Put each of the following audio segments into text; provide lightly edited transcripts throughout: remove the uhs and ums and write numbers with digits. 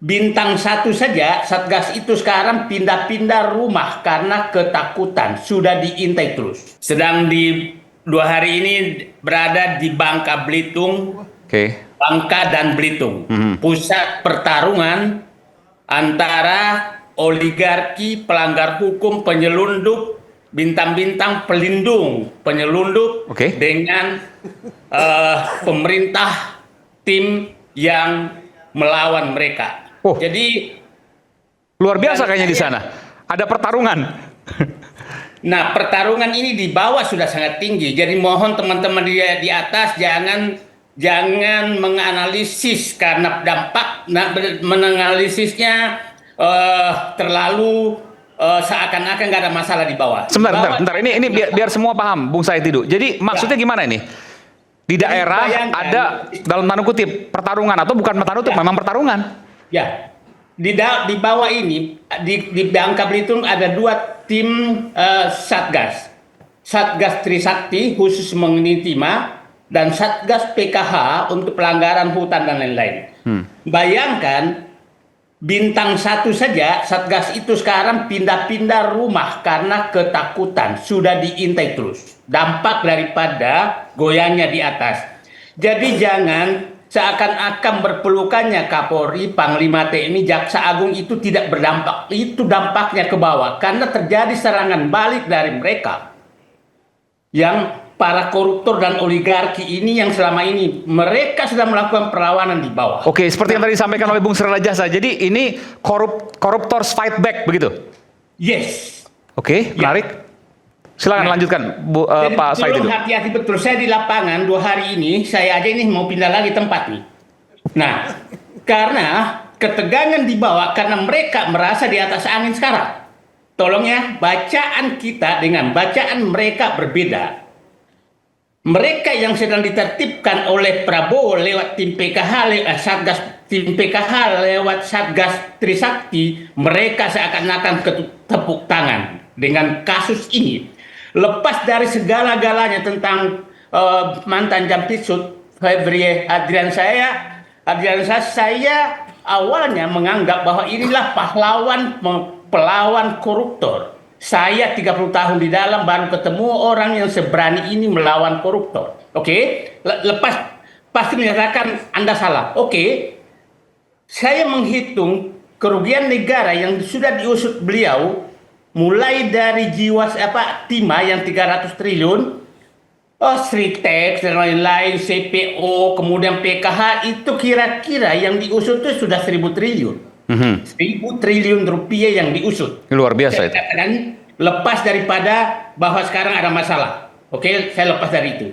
bintang satu saja, Satgas itu sekarang pindah-pindah rumah karena ketakutan. Sudah diintai terus. Sedang di 2 hari ini berada di Bangka Belitung, Oke. Bangka dan Belitung. Pusat pertarungan antara oligarki, pelanggar hukum, penyelundup, bintang-bintang pelindung, penyelundup Oke. dengan pemerintah tim yang melawan mereka. Oh. Jadi Luar biasa kayaknya di saya- sana. Ada pertarungan. Nah, pertarungan ini di bawah sudah sangat tinggi. Jadi mohon teman-teman di atas jangan menganalisis karena dampak menganalisisnya terlalu seakan-akan nggak ada masalah di bawah. Sebentar. Ini biar semua paham, Bung Said itu. Jadi maksudnya gimana ini? Di daerah bayangkan, ada dalam tanda kutip pertarungan atau bukan tanda kutip, memang pertarungan. Ya, di bawah ini di Bangka Belitung ada 2 tim Satgas, Satgas Trisakti khusus mengenai timah dan Satgas PKH untuk pelanggaran hutan dan lain-lain. Bayangkan bintang satu saja, Satgas itu sekarang pindah-pindah rumah karena ketakutan. Sudah diintai terus. Dampak daripada goyangnya di atas. Jadi jangan seakan-akan berpelukannya Kapolri, Panglima TNI, Jaksa Agung itu tidak berdampak. Itu dampaknya ke bawah. Karena terjadi serangan balik dari mereka. Yang para koruptor dan oligarki ini yang selama ini mereka sudah melakukan perlawanan di bawah. Oke, seperti yang tadi disampaikan oleh Bung Sirala Jasa. Jadi ini koruptors fight back begitu. Yes. Oke, menarik. Silakan lanjutkan, Jadi Pak Said itu. tolong hati-hati betul. Saya di lapangan 2 hari ini, saya aja ini mau pindah lagi tempat nih. Nah, karena ketegangan di bawah, karena mereka merasa di atas angin sekarang. Tolong ya, bacaan kita dengan bacaan mereka berbeda. Mereka yang sedang ditertibkan oleh Prabowo lewat tim PKH, lewat Satgas tim PKH, lewat Satgas Trisakti, mereka seakan-akan tepuk tangan dengan kasus ini. Lepas dari segala-galanya tentang mantan Jampitsus Febri Adrian saya awalnya menganggap bahwa inilah pelawan koruptor. Saya 30 tahun di dalam baru ketemu orang yang seberani ini melawan koruptor. Oke? Lepas pasti menyatakan Anda salah. Oke. Saya menghitung kerugian negara yang sudah diusut beliau mulai dari timah yang 300 triliun, Sritex dan lain-lain, CPO, kemudian PKH itu kira-kira yang diusut itu sudah 1.000 triliun. 1.000 triliun rupiah yang diusut. Luar biasa itu. Dan lepas daripada bahwa sekarang ada masalah. Oke, saya lepas dari itu.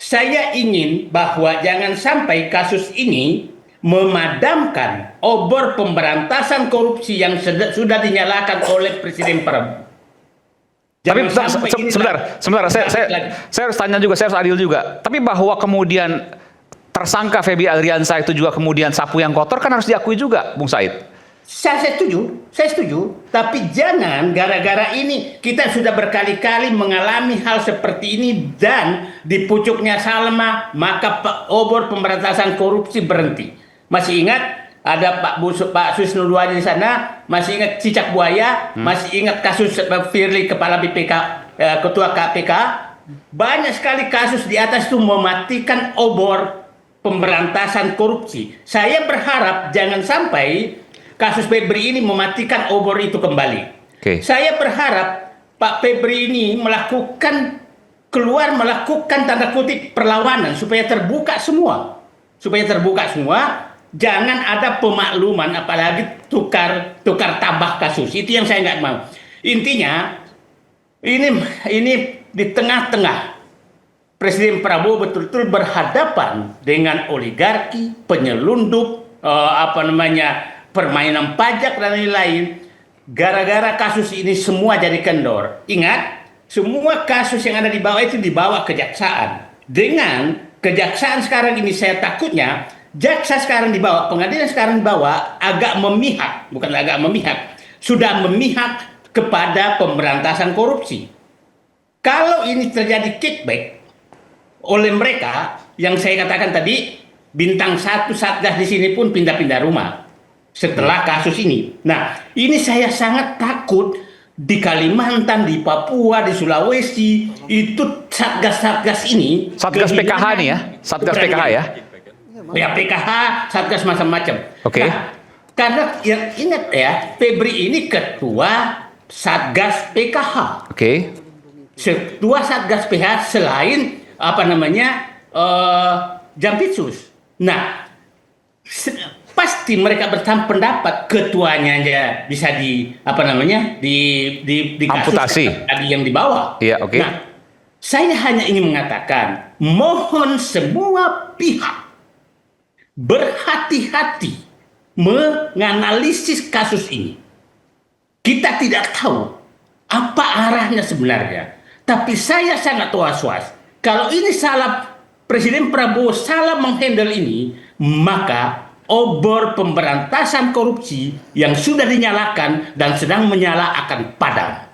Saya ingin bahwa jangan sampai kasus ini memadamkan obor pemberantasan korupsi yang sudah dinyalakan oleh Presiden Prabowo. Tapi sebentar, saya harus tanya juga, saya harus adil juga. Tapi bahwa kemudian tersangka Feby Adriansyah itu juga kemudian sapu yang kotor kan harus diakui juga, Bung Said. Saya setuju. Tapi jangan gara-gara ini kita sudah berkali-kali mengalami hal seperti ini dan di pucuknya Salma maka obor pemberantasan korupsi berhenti. Masih ingat ada Pak Susno Duadi di sana, masih ingat cicak buaya, masih ingat kasus Firly kepala BPK, ketua KPK. Banyak sekali kasus di atas itu mematikan obor pemberantasan korupsi. Saya berharap jangan sampai kasus Febri ini mematikan obor itu kembali. Okay. Saya berharap Pak Febri ini melakukan tanda kutip perlawanan supaya terbuka semua. Jangan ada pemakluman apalagi tukar tambah kasus. Itu yang saya nggak mau. Intinya ini di tengah-tengah Presiden Prabowo betul-betul berhadapan dengan oligarki, penyelundup, permainan pajak dan lain-lain. Gara-gara kasus ini semua jadi kendor. Ingat, semua kasus yang ada di bawah itu dibawa kejaksaan. Dengan kejaksaan sekarang ini saya takutnya jaksa sekarang dibawa, pengadilan sekarang dibawa sudah memihak kepada pemberantasan korupsi. Kalau ini terjadi kickback oleh mereka, yang saya katakan tadi, bintang 1 Satgas di sini pun pindah-pindah rumah. setelah kasus ini. Nah, ini saya sangat takut di Kalimantan, di Papua, di Sulawesi, itu satgas-satgas ini. Satgas PKH nih ya, Satgas PKH ya. Ya PKH, satgas macam-macam. Oke. Nah, karena yang ingat ya, Febri ini ketua satgas PKH. Oke. Ketua satgas PKH selain Jampitsus. Nah, pasti mereka berpendapat ketuanya aja bisa di amputasi tadi yang di bawah. Iya, oke. Nah, saya hanya ingin mengatakan, mohon semua pihak berhati-hati menganalisis kasus ini. Kita tidak tahu apa arahnya sebenarnya, tapi saya sangat was-was. Kalau ini salah, Presiden Prabowo salah menghandle ini, maka obor pemberantasan korupsi yang sudah dinyalakan dan sedang menyala akan padam.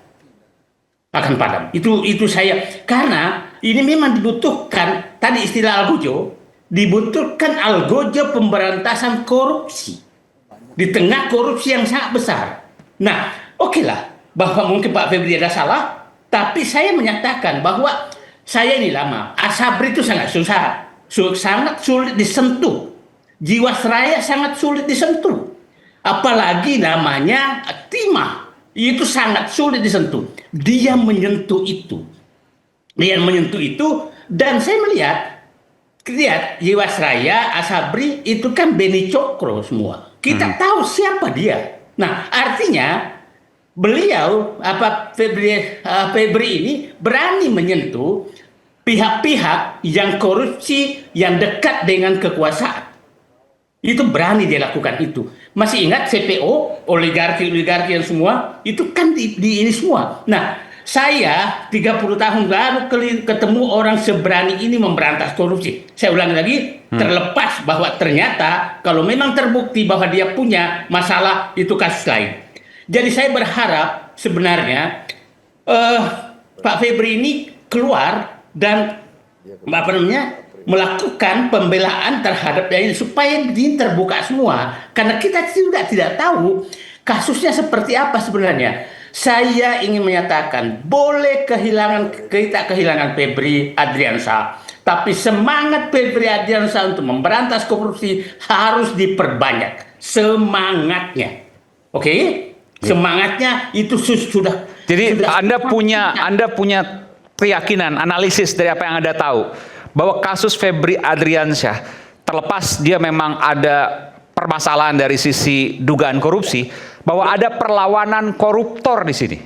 Akan padam. Itu saya, karena ini memang dibutuhkan, tadi istilah Algojo, dibutuhkan Algojo pemberantasan korupsi di tengah korupsi yang sangat besar. Nah, oke lah, bahwa mungkin Pak Febri ada salah, tapi saya menyatakan bahwa saya ini lama, Asabri itu sangat susah, sangat sulit disentuh. Jiwasraya sangat sulit disentuh. Apalagi namanya Timah, itu sangat sulit disentuh. Dia menyentuh itu. Dan saya lihat Jiwasraya, Asabri itu kan Beni Cokro semua. Kita tahu siapa dia. Nah, artinya beliau Febri ini berani menyentuh pihak-pihak yang korupsi yang dekat dengan kekuasaan. Itu berani dia lakukan itu. Masih ingat CPO, oligarki yang semua itu kan di ini semua. Nah, saya 30 tahun baru ketemu orang seberani ini memberantas korupsi. Saya ulangi lagi, terlepas bahwa ternyata kalau memang terbukti bahwa dia punya masalah, itu kasus lain. Jadi saya berharap sebenarnya Pak Febri ini keluar dan melakukan pembelaan terhadap ini supaya ini terbuka semua. Karena kita juga tidak tahu kasusnya seperti apa sebenarnya. Saya ingin menyatakan, boleh kita kehilangan Febri Adriansyah, tapi semangat Febri Adriansyah untuk memberantas korupsi harus diperbanyak. Semangatnya. Oke? Semangatnya itu sudah. Jadi Anda punya keyakinan, analisis dari apa yang Anda tahu, bahwa kasus Febri Adriansyah, terlepas dia memang ada permasalahan dari sisi dugaan korupsi, bahwa ada perlawanan koruptor di sini.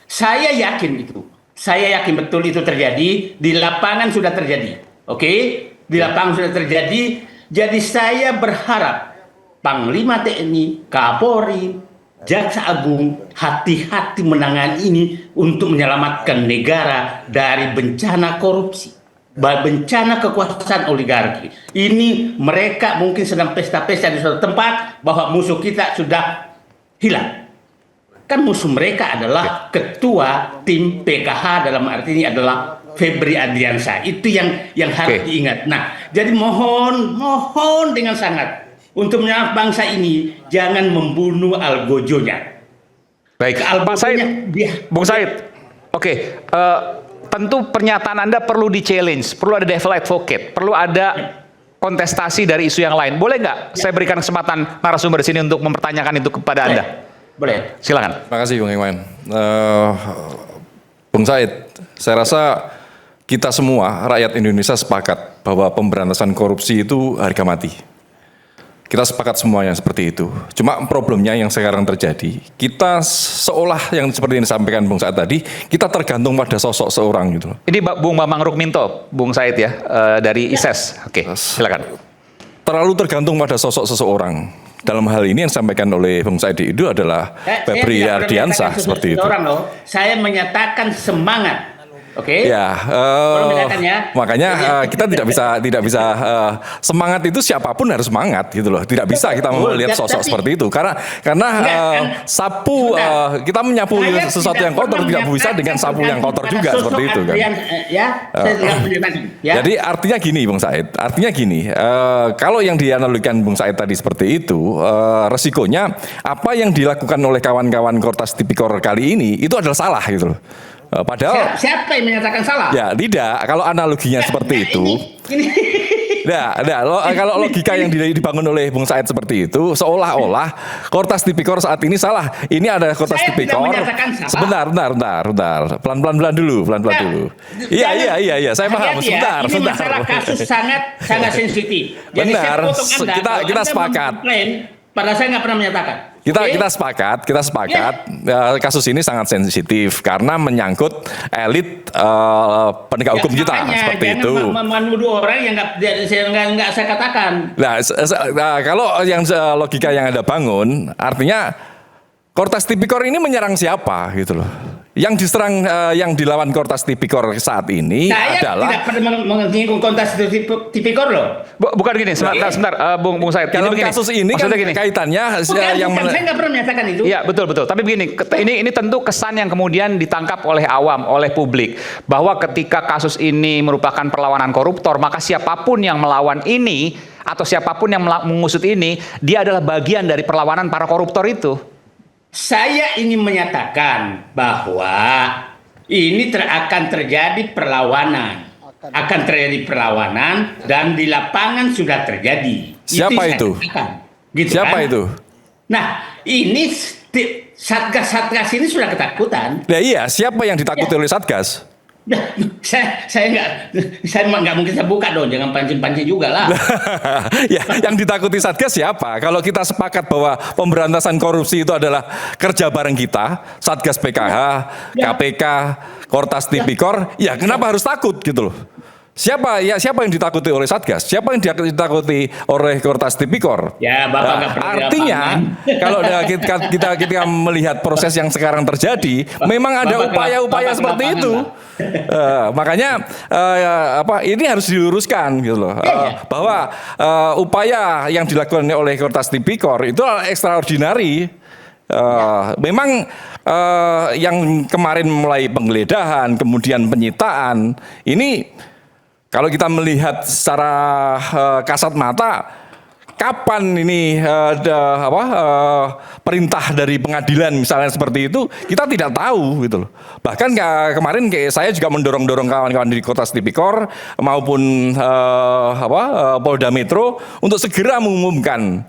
Saya yakin itu. Saya yakin betul itu terjadi. Di lapangan sudah terjadi. Oke? Di lapangan sudah terjadi. Jadi saya berharap Panglima TNI, Kapolri, Jaksa Agung hati-hati menangani ini untuk menyelamatkan negara dari bencana korupsi, bencana kekuasaan oligarki. Ini mereka mungkin sedang pesta-pesta di suatu tempat bahwa musuh kita sudah hilang. Kan musuh mereka adalah ketua tim PKH, dalam arti ini adalah Febri Adriansyah. Itu yang harus diingat. Nah, jadi mohon dengan sangat untuk menyelamatkan bangsa ini, jangan membunuh Algojonya. Baik, Pak Said, Bung Said, oke, tentu pernyataan Anda perlu di-challenge, perlu ada devil advocate, perlu ada kontestasi dari isu yang lain. Boleh nggak saya berikan kesempatan narasumber di sini untuk mempertanyakan itu kepada Anda? Boleh. Silakan. Terima kasih Bung Iwan. Bung Said, saya rasa kita semua rakyat Indonesia sepakat bahwa pemberantasan korupsi itu harga mati. Kita sepakat semuanya seperti itu. Cuma problemnya yang sekarang terjadi, kita seolah yang seperti yang disampaikan Bung Said tadi, kita tergantung pada sosok seorang gitu. Ini Bung Bambang Rukminto, Bung Said ya, dari ISES. Oke, silakan. Terlalu tergantung pada sosok seseorang. Dalam hal ini yang disampaikan oleh Bung Said itu adalah Febri Ardiansyah seperti itu. Saya menyatakan semangat. Oke. Ya, Tolong bedakan ya. makanya kita tidak bisa semangat itu siapapun harus semangat gitu loh. Tidak bisa kita melihat sosok seperti itu karena sapu kita menyapu Saya sesuatu yang kotor tidak bisa dengan sapu yang kotor juga seperti itu kan. Saya tidak menyatakan. Ya. Jadi artinya gini Bung Said, artinya gini, kalau yang dianalogikan Bung Said tadi seperti itu, resikonya apa yang dilakukan oleh kawan-kawan Kortas Tipikor kali ini itu adalah salah gitu loh. Padahal siapa yang menyatakan salah? ya tidak, kalau analoginya seperti itu. Ini. Kalau logika yang dibangun oleh Bung Said seperti itu, seolah-olah Kortas Tipikor saat ini salah. Ini ada Kortas Saya tidak Tipikor. menyatakan salah. Sebentar. Pelan-pelan dulu. Iya. Saya paham. Hati-hati ya, Sebentar. ini masalah kasus sangat sensitif. Jadi Benar. saya potong Anda, Kita kalau Anda sepakat. mengklaim, padahal saya nggak pernah menyatakan. Oke? Kita sepakat. Kasus ini sangat sensitif karena menyangkut elit penegak hukum kita makanya, seperti jangan itu. menuduh orang yang nggak saya katakan. Nah, kalau yang logika yang Anda bangun, artinya Kortas Tipikor ini menyerang siapa gitu loh. Yang diserang, yang dilawan Kortas Tipikor saat ini Saya adalah tidak pernah menyinggung Kortas Tipikor loh. Bukan gini, sebentar, Bung Said. kalau kasus ini kan Maksudnya gini. kaitannya Bukan, saya nggak pernah menyatakan itu. Iya betul. Tapi begini, ini tentu kesan yang kemudian ditangkap oleh awam, oleh publik, bahwa ketika kasus ini merupakan perlawanan koruptor, maka siapapun yang melawan ini atau siapapun yang mengusut ini, dia adalah bagian dari perlawanan para koruptor itu. Saya ingin menyatakan bahwa ini akan terjadi perlawanan. Akan terjadi perlawanan dan di lapangan sudah terjadi. Siapa yang itu? saya katakan. Gitu siapa kan? itu? Nah, ini Satgas ini sudah ketakutan. Nah, iya, siapa yang ditakuti oleh Satgas? saya nggak mungkin saya buka dong, jangan pancing-pancing juga lah. Ya, yang ditakuti Satgas siapa? Kalau kita sepakat bahwa pemberantasan korupsi itu adalah kerja bareng kita, Satgas PKH, KPK, Kortas Tipikor, ya kenapa harus takut gitu loh? Siapa yang ditakuti oleh Satgas? Siapa yang ditakuti oleh Kortas Tipikor? Ya, Bapak nggak perlu artinya kalau kita melihat proses yang sekarang terjadi, memang ada upaya-upaya seperti itu. Makanya ini harus diluruskan gitu loh. Bahwa upaya yang dilakukan oleh Kortas Tipikor itu extraordinary. Memang yang kemarin mulai penggeledahan, kemudian penyitaan, ini kalau kita melihat secara kasat mata, kapan ini perintah dari pengadilan misalnya seperti itu, kita tidak tahu gitu loh. Bahkan kemarin saya juga mendorong kawan-kawan di Kortas Tipikor maupun Polda Metro untuk segera mengumumkan.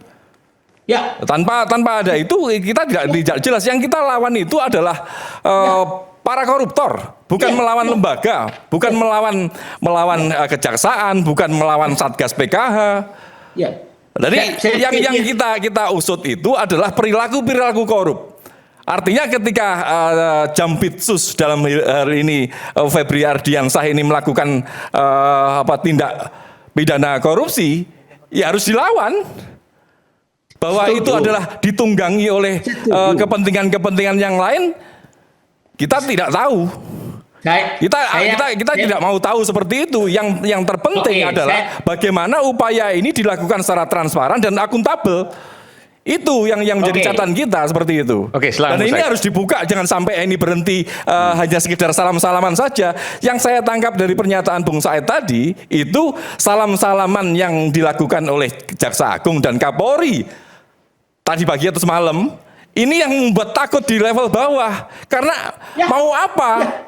Ya. Tanpa ada itu kita tidak jelas. Yang kita lawan itu adalah para koruptor, bukan melawan lembaga, bukan melawan kejaksaan, bukan melawan Satgas PKH. Ya. Jadi yang kita usut itu adalah perilaku korup. Artinya ketika Jampitsus dalam hari ini Febri Ardiansah ini melakukan tindak pidana korupsi, ya harus dilawan. Bahwa itu adalah ditunggangi oleh kepentingan yang lain, kita tidak tahu. Kita tidak mau tahu seperti itu. Yang terpenting adalah bagaimana upaya ini dilakukan secara transparan dan akuntabel. Itu yang menjadi catatan kita seperti itu. Dan ini harus dibuka, jangan sampai ini berhenti hanya sekedar salam-salaman saja. Yang saya tangkap dari pernyataan Bung Said tadi, itu salam-salaman yang dilakukan oleh Jaksa Agung dan Kapolri tadi pagi atau semalam, ini yang membuat takut di level bawah. Karena mau apa?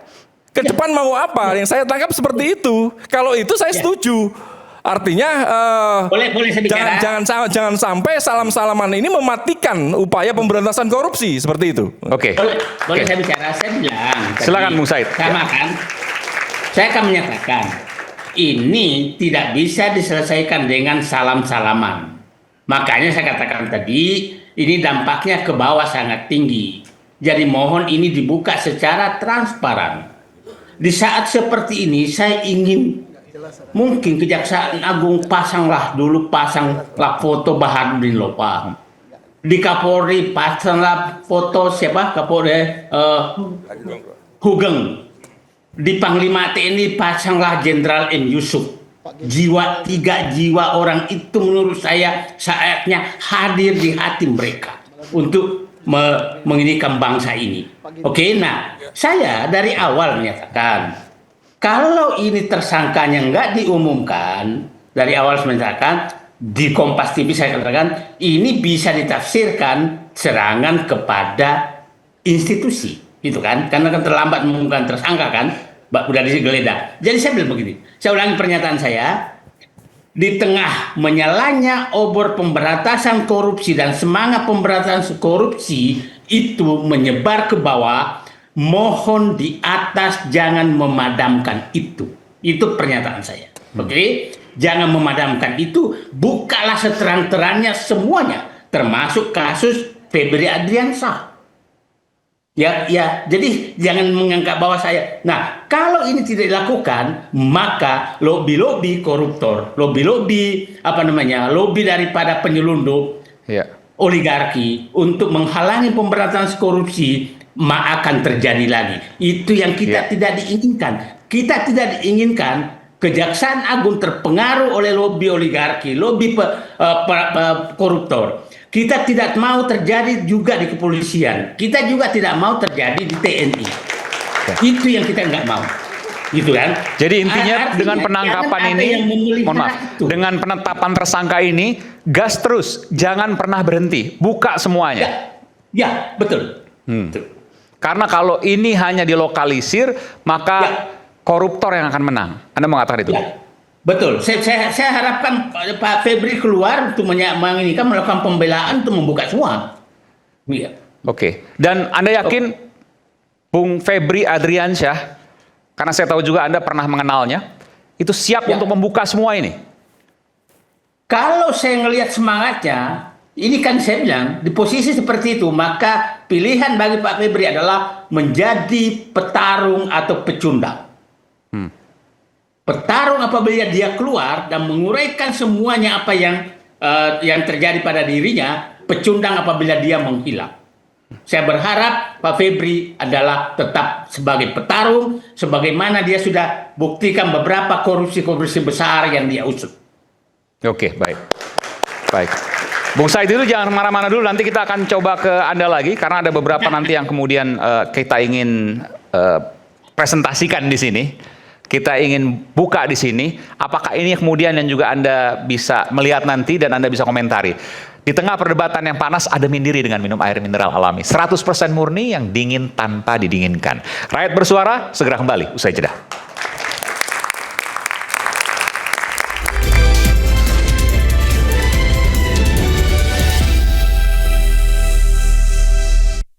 Ke depan mau apa? Yang saya tangkap seperti itu. Kalau itu saya setuju. Artinya boleh saya bicara? Jangan sampai salam-salaman ini mematikan upaya pemberantasan korupsi seperti itu. Boleh saya bicara? Saya bilang. Silakan Bung Said. Sama kan? Saya akan menyatakan ini tidak bisa diselesaikan dengan salam-salaman. Makanya saya katakan tadi, ini dampaknya ke bawah sangat tinggi. Jadi mohon ini dibuka secara transparan. Di saat seperti ini, saya ingin mungkin Kejaksaan Agung pasanglah foto Baharudin Lopa. Di Kapolri pasanglah foto siapa? Kapolri Hugeng. di Panglima TNI pasanglah Jenderal M. Yusuf. Tiga jiwa orang itu menurut saya saatnya hadir di hati mereka untuk menginikan bangsa ini. Oke, nah saya dari awal menyatakan kalau ini tersangkanya nggak diumumkan, dari awal saya menyatakan di Kompas TV saya katakan ini bisa ditafsirkan serangan kepada institusi, gitu kan? Karena kan terlambat mengumumkan tersangka kan, udah digeledah. Jadi saya bilang begini, saya ulangi pernyataan saya, di tengah menyalanya obor pemberantasan korupsi dan semangat pemberantasan korupsi itu menyebar ke bawah, mohon di atas jangan memadamkan itu. Itu pernyataan saya. Oke? Jangan memadamkan itu, bukalah seterang-terangnya semuanya, termasuk kasus Febri Adriansyah. Ya, jadi jangan menganggap bahwa saya. Nah, kalau ini tidak dilakukan, maka lobby-lobby koruptor, lobby daripada penyelundup, oligarki untuk menghalangi pemberantasan korupsi, akan terjadi lagi. Itu yang kita tidak diinginkan. Kita tidak diinginkan Kejaksaan Agung terpengaruh oleh lobby oligarki, lobby koruptor. Kita tidak mau terjadi juga di kepolisian. Kita juga tidak mau terjadi di TNI. Itu yang kita nggak mau. Gitu kan? Jadi intinya dengan penangkapan ini, mohon maaf, dengan penetapan tersangka ini, gas terus, jangan pernah berhenti, buka semuanya. Ya, betul. Karena kalau ini hanya dilokalisir, maka koruptor yang akan menang. Anda mengatakan itu? Ya. Betul, saya harapkan Pak Febri keluar untuk melakukan pembelaan untuk membuka semua. Ya. Oke, dan Anda yakin Bung Febri Adriansyah, karena saya tahu juga Anda pernah mengenalnya, itu siap untuk membuka semua ini? Kalau saya ngelihat semangatnya, ini kan saya bilang, di posisi seperti itu, maka pilihan bagi Pak Febri adalah menjadi petarung atau pecundang. Petarung apabila dia keluar dan menguraikan semuanya apa yang terjadi pada dirinya, pecundang apabila dia menghilang. Saya berharap Pak Febri adalah tetap sebagai petarung, sebagaimana dia sudah buktikan beberapa korupsi-korupsi besar yang dia usut. Oke, baik. Bung Said itu jangan kemana-mana dulu, nanti kita akan coba ke Anda lagi, karena ada beberapa nanti yang kemudian kita ingin presentasikan di sini. Kita ingin buka di sini, apakah ini kemudian yang juga Anda bisa melihat nanti dan Anda bisa komentari. Di tengah perdebatan yang panas, ademin diri dengan minum air mineral alami. 100% murni yang dingin tanpa didinginkan. Rakyat Bersuara, segera kembali, usai jeda.